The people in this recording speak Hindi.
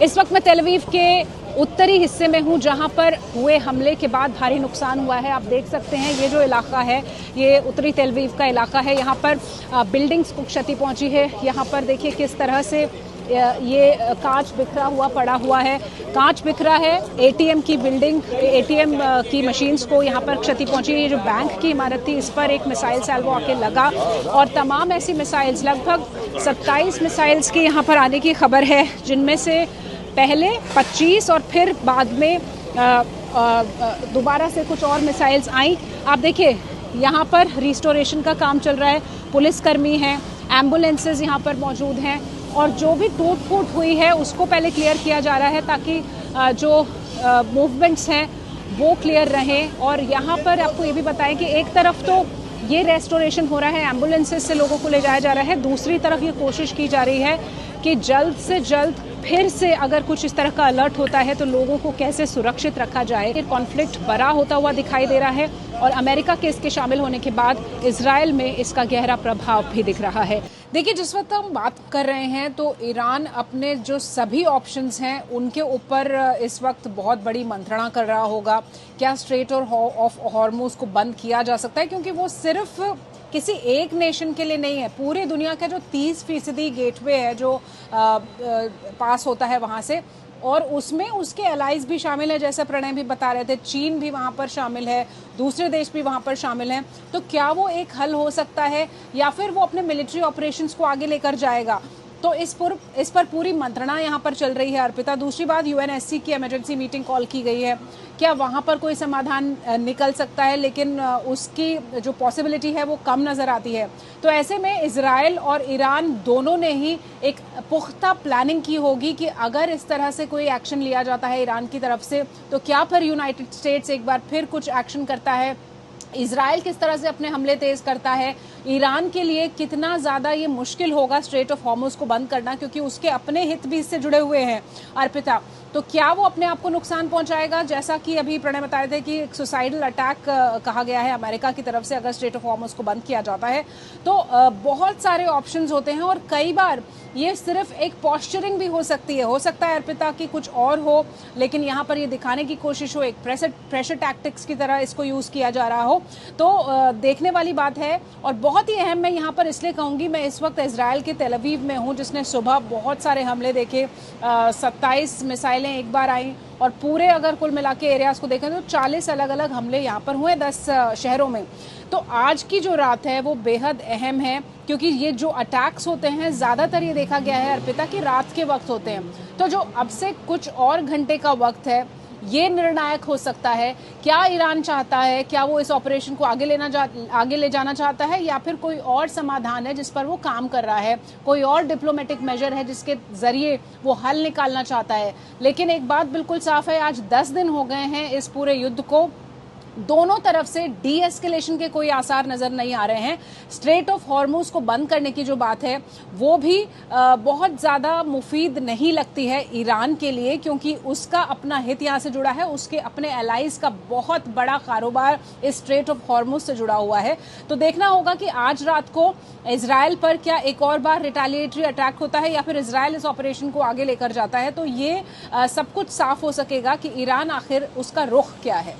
इस वक्त मैं तेल अवीव के उत्तरी हिस्से में हूं, जहां पर हुए हमले के बाद भारी नुकसान हुआ है। आप देख सकते हैं ये जो इलाका है ये उत्तरी तेल अवीव का इलाका है। यहां पर बिल्डिंग्स को क्षति पहुंची है। यहां पर देखिए किस तरह से ये कांच बिखरा हुआ पड़ा हुआ है। कांच बिखरा है। एटीएम की बिल्डिंग, एटीएम की मशीन्स को यहाँ पर क्षति पहुंची है। ये जो बैंक की इमारत थी इस पर एक मिसाइल सैल्वो आके लगा और तमाम ऐसी मिसाइल्स, लगभग 27 मिसाइल्स की यहाँ पर आने की खबर है, जिनमें से पहले 25 और फिर बाद में दोबारा से कुछ और मिसाइल्स आई। आप देखिए यहाँ पर रिस्टोरेशन का काम चल रहा है। पुलिसकर्मी हैं, एम्बुलेंसेज यहाँ पर मौजूद हैं और जो भी टूट फूट हुई है उसको पहले क्लियर किया जा रहा है ताकि जो मूवमेंट्स हैं वो क्लियर रहें। और यहाँ पर आपको ये भी बताएं कि एक तरफ तो ये रेस्टोरेशन हो रहा है, एम्बुलेंसेज से लोगों को ले जाया जा रहा है, दूसरी तरफ ये कोशिश की जा रही है कि जल्द से जल्द फिर से अगर कुछ इस तरह का अलर्ट होता है तो लोगों को कैसे सुरक्षित रखा जाए। ये कॉन्फ्लिक्ट बड़ा होता हुआ दिखाई दे रहा है और अमेरिका के इसके शामिल होने के बाद इजराइल में इसका गहरा प्रभाव भी दिख रहा है। देखिए, जिस वक्त हम बात कर रहे हैं तो ईरान अपने जो सभी ऑप्शंस हैं उनके ऊपर इस वक्त बहुत बड़ी मंत्रणा कर रहा होगा। क्या स्ट्रेट ऑफ हॉर्मुज को बंद किया जा सकता है, क्योंकि वो सिर्फ किसी एक नेशन के लिए नहीं है, पूरी दुनिया का जो 30% गेटवे है जो पास होता है वहाँ से, और उसमें उसके अलाइज भी शामिल है, जैसा प्रणय भी बता रहे थे। चीन भी वहाँ पर शामिल है, दूसरे देश भी वहाँ पर शामिल हैं। तो क्या वो एक हल हो सकता है या फिर वो अपने मिलिट्री ऑपरेशंस को आगे लेकर जाएगा? तो इस पर पूरी मंत्रणा यहाँ पर चल रही है अर्पिता। दूसरी बात, यूएनएससी की इमरजेंसी मीटिंग कॉल की गई है। क्या वहाँ पर कोई समाधान निकल सकता है? लेकिन उसकी जो पॉसिबिलिटी है वो कम नज़र आती है। तो ऐसे में इजराइल और ईरान दोनों ने ही एक पुख्ता प्लानिंग की होगी कि अगर इस तरह से कोई एक्शन लिया जाता है ईरान की तरफ से तो क्या फिर यूनाइटेड स्टेट्स एक बार फिर कुछ एक्शन करता है, इजराइल किस तरह से अपने हमले तेज करता है, ईरान के लिए कितना ज़्यादा ये मुश्किल होगा स्ट्रेट ऑफ हॉर्मुज को बंद करना, क्योंकि उसके अपने हित भी इससे जुड़े हुए हैं अर्पिता। तो क्या वो अपने आप को नुकसान पहुंचाएगा? जैसा कि अभी प्रणय बता रहे थे कि एक सुसाइडल अटैक कहा गया है अमेरिका की तरफ से अगर स्ट्रेट ऑफ हॉर्मुज को बंद किया जाता है। तो बहुत सारे ऑप्शंस होते हैं और कई बार ये सिर्फ एक पॉस्चरिंग भी हो सकती है। हो सकता है अर्पिता कि कुछ और हो, लेकिन यहाँ पर ये दिखाने की कोशिश हो, एक प्रेशर टैक्टिक्स की तरह इसको यूज़ किया जा रहा हो। तो देखने वाली बात है। और बहुत ही अहम मैं यहाँ पर इसलिए कहूँगी, मैं इस वक्त इजराइल के तेल अवीव में हूँ, जिसने सुबह बहुत सारे हमले देखे। 27 मिसाइलें एक बार आई और पूरे अगर कुल मिला के एरियाज को देखें तो 40 अलग अलग हमले यहाँ पर हुए 10 शहरों में। तो आज की जो रात है वो बेहद अहम है, क्योंकि ये जो अटैक्स होते हैं ज़्यादातर ये देखा गया है अर्पिता कि रात के वक्त होते हैं। तो जो अब से कुछ और घंटे का वक्त है ये निर्णायक हो सकता है। क्या ईरान चाहता है, क्या वो इस ऑपरेशन को आगे ले जाना चाहता है, या फिर कोई और समाधान है जिस पर वो काम कर रहा है, कोई और डिप्लोमेटिक मेजर है जिसके जरिए वो हल निकालना चाहता है। लेकिन एक बात बिल्कुल साफ है, आज 10 दिन हो गए हैं इस पूरे युद्ध को, दोनों तरफ से डी एस्केलेशन के कोई आसार नजर नहीं आ रहे हैं। स्ट्रेट ऑफ हॉर्मुज को बंद करने की जो बात है वो भी बहुत ज्यादा मुफीद नहीं लगती है ईरान के लिए, क्योंकि उसका अपना हित यहाँ से जुड़ा है, उसके अपने एलाइज का बहुत बड़ा कारोबार इस स्ट्रेट ऑफ हॉर्मुज से जुड़ा हुआ है। तो देखना होगा कि आज रात को इजराइल पर क्या एक और बार रिटेलिएटरी अटैक होता है या फिर इजराइल इस ऑपरेशन को आगे लेकर जाता है। तो ये सब कुछ साफ हो सकेगा कि ईरान आखिर उसका रुख क्या है।